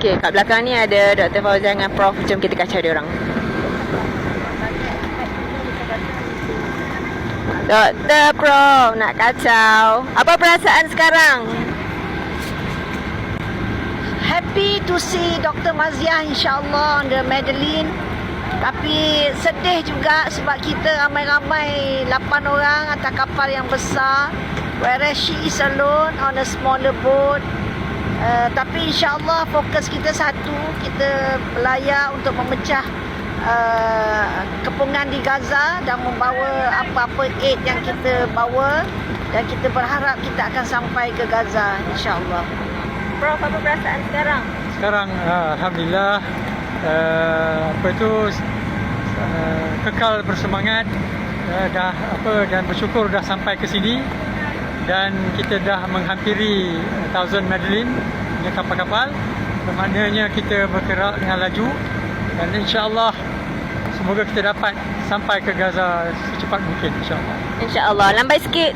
Okey, kat belakang ni ada Dr. Fauzan dengan Prof. Jom kita kacau dia orang. Dr. Prof nak kacau. Apa perasaan sekarang? Happy to see Dr. Maziah insyaAllah on the Madeline. Tapi sedih juga sebab kita ramai-ramai 8 orang atas kapal yang besar, whereas she is alone on a smaller boat. Tapi insyaAllah fokus kita satu, kita berlayar untuk memecah kepungan di Gaza dan membawa apa-apa aid yang kita bawa, dan kita berharap kita akan sampai ke Gaza insyaAllah. Prof, apa perasaan sekarang? Sekarang alhamdulillah kekal bersemangat, dan bersyukur dah sampai ke sini, dan kita dah menghampiri Thousand Madeline dengan kapal-kapal. Bermaknanya kita bergerak dengan laju, dan insya-Allah semoga kita dapat sampai ke Gaza secepat mungkin insya-Allah. InsyaAllah. Lambai sikit.